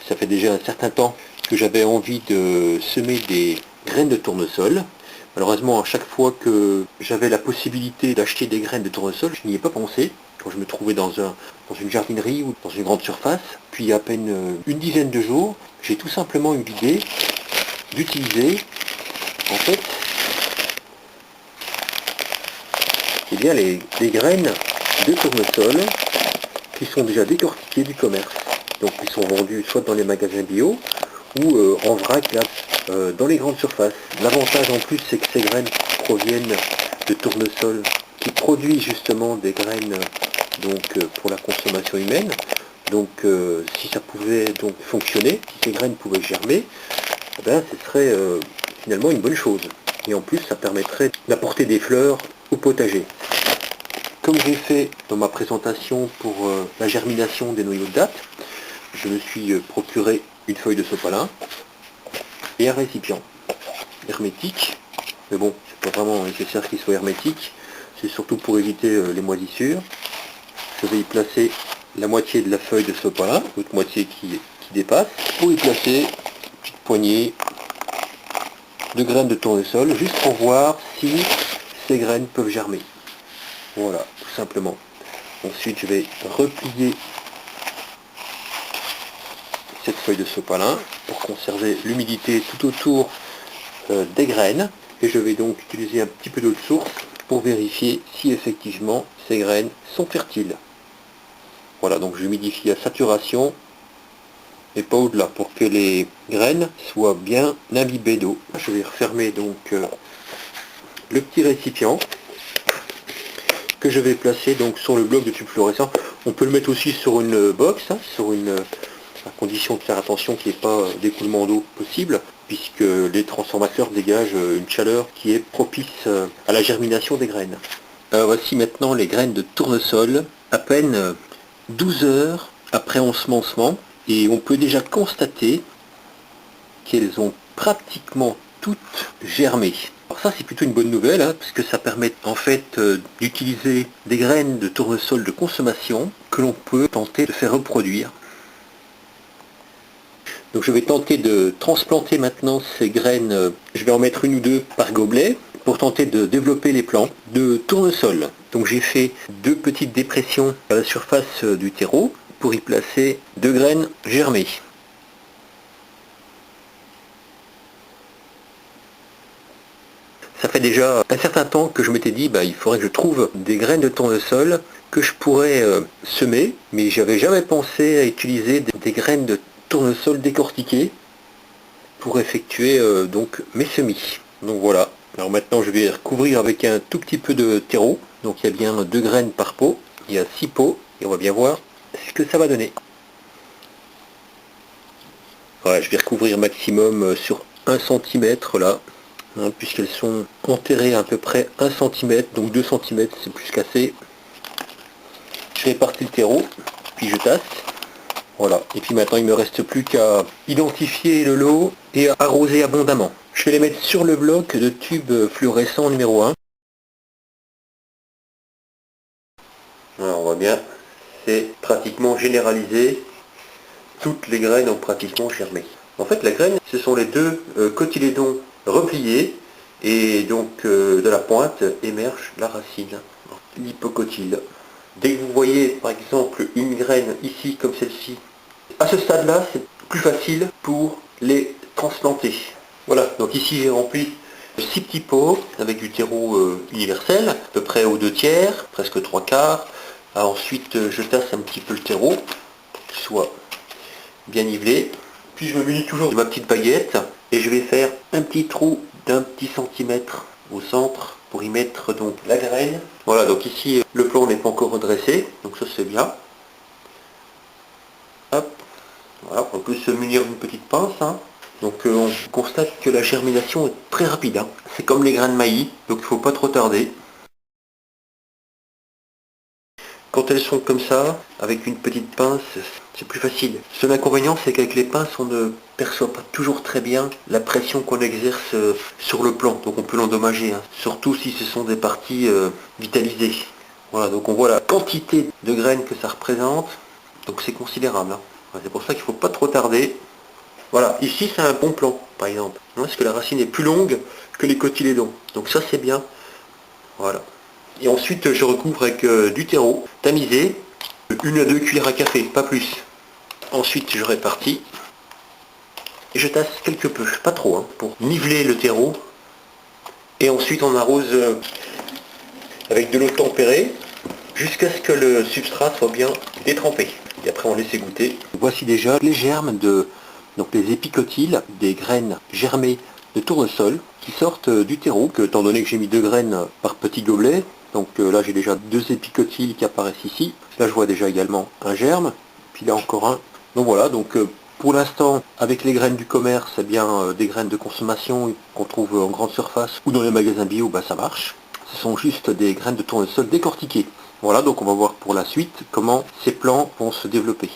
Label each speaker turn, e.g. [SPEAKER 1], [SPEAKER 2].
[SPEAKER 1] ça fait déjà un certain temps que j'avais envie de semer des graines de tournesol. Malheureusement, à chaque fois que j'avais la possibilité d'acheter des graines de tournesol, je n'y ai pas pensé. Quand je me trouvais dans une jardinerie ou dans une grande surface, puis à peine une dizaine de jours, j'ai tout simplement eu l'idée d'utiliser, en fait, eh bien, les graines de tournesol qui sont déjà décortiquées du commerce. Donc ils sont vendus soit dans les magasins bio ou en vrac là, dans les grandes surfaces. L'avantage en plus, c'est que ces graines proviennent de tournesol qui produit justement des graines pour la consommation humaine. Donc si ça pouvait donc fonctionner, si ces graines pouvaient germer, eh ben, ce serait finalement une bonne chose. Et en plus, ça permettrait d'apporter des fleurs au potager. Comme j'ai fait dans ma présentation pour la germination des noyaux de date, je me suis procuré une feuille de sopalin et un récipient hermétique. Mais bon, c'est pas vraiment nécessaire qu'il soit hermétique, c'est surtout pour éviter les moisissures. Je vais y placer la moitié de la feuille de sopalin, l'autre moitié qui dépasse, pour y placer une petite poignée de graines de tournesol, juste pour voir si ces graines peuvent germer. Voilà, tout simplement. Ensuite, je vais replier cette feuille de sopalin pour conserver l'humidité tout autour des graines. Et je vais donc utiliser un petit peu d'eau de source pour vérifier si effectivement ces graines sont fertiles. Voilà, donc j'humidifie à saturation et pas au-delà pour que les graines soient bien imbibées d'eau. Je vais refermer donc le petit récipient que je vais placer donc sur le bloc de tube fluorescent. On peut le mettre aussi sur une box, hein, à condition de faire attention qu'il n'y ait pas d'écoulement d'eau possible, puisque les transformateurs dégagent une chaleur qui est propice à la germination des graines. Voici maintenant les graines de tournesol, à peine 12 heures après ensemencement, et on peut déjà constater qu'elles ont pratiquement toutes germé. Alors ça, c'est plutôt une bonne nouvelle, hein, parce que ça permet en fait d'utiliser des graines de tournesol de consommation que l'on peut tenter de faire reproduire. Donc je vais tenter de transplanter maintenant ces graines, je vais en mettre une ou deux par gobelet, pour tenter de développer les plants de tournesol. Donc j'ai fait 2 petites dépressions à la surface du terreau pour y placer 2 graines germées. Ça fait déjà un certain temps que je m'étais dit il faudrait que je trouve des graines de tournesol que je pourrais semer, mais j'avais jamais pensé à utiliser des graines de tournesol décortiquées pour effectuer donc mes semis. Donc voilà. Alors maintenant je vais recouvrir avec un tout petit peu de terreau. Donc il y a bien 2 graines par pot. Il y a 6 pots et on va bien voir ce que ça va donner. Voilà, je vais recouvrir maximum sur 1 cm là, hein, puisqu'elles sont enterrées à peu près 1 cm, donc 2 cm c'est plus qu'assez. Je répartis le terreau, puis je tasse. Voilà, et puis maintenant il ne me reste plus qu'à identifier le lot et arroser abondamment. Je vais les mettre sur le bloc de tube fluorescent numéro 1. Alors on voit bien, c'est pratiquement généralisé. Toutes les graines ont pratiquement germé. En fait la graine, ce sont les 2 cotylédons repliés et donc de la pointe émerge la racine, l'hypocotyle. Dès que vous voyez par exemple une graine ici comme celle-ci, à ce stade-là, c'est plus facile pour les transplanter. Voilà, donc ici j'ai rempli 6 petits pots avec du terreau universel, à peu près aux 2/3, presque 3/4. Ensuite je tasse un petit peu le terreau, pour qu'il soit bien nivelé. Puis je me munis toujours de ma petite baguette et je vais faire un petit trou d'1 petit centimètre au centre pour y mettre donc la graine. Voilà, donc ici le plan n'est pas encore redressé, donc ça c'est bien. Hop, voilà, on peut se munir d'une petite pince. Hein. Donc on constate que la germination est très rapide. Hein. C'est comme les grains de maïs, donc il ne faut pas trop tarder. Quand elles sont comme ça, avec une petite pince, c'est plus facile. Seul inconvénient, c'est qu'avec les pinces, on ne perçoit pas toujours très bien la pression qu'on exerce sur le plant. Donc on peut l'endommager, hein. Surtout si ce sont des parties vitalisées. Voilà, donc on voit la quantité de graines que ça représente. Donc c'est considérable. Hein. C'est pour ça qu'il ne faut pas trop tarder. Voilà, ici c'est un bon plan, par exemple, parce que la racine est plus longue que les cotylédons. Donc ça c'est bien. Voilà. Et ensuite je recouvre avec du terreau tamisé, 1 à 2 cuillères à café, pas plus. Ensuite je répartis et je tasse quelque peu, pas trop, pour niveler le terreau. Et ensuite on arrose avec de l'eau tempérée jusqu'à ce que le substrat soit bien détrempé. Et après on laisse égoutter. Voici déjà les germes donc les épicotyles, des graines germées de tournesol qui sortent du terreau, étant donné que j'ai mis 2 graines par petit gobelet. Donc là j'ai déjà 2 épicotyles qui apparaissent ici. Là je vois déjà également un germe, puis là encore un. Donc voilà, donc pour l'instant avec les graines du commerce, eh bien des graines de consommation qu'on trouve en grande surface ou dans les magasins bio, ça marche. Ce sont juste des graines de tournesol décortiquées. Voilà, donc on va voir pour la suite comment ces plants vont se développer.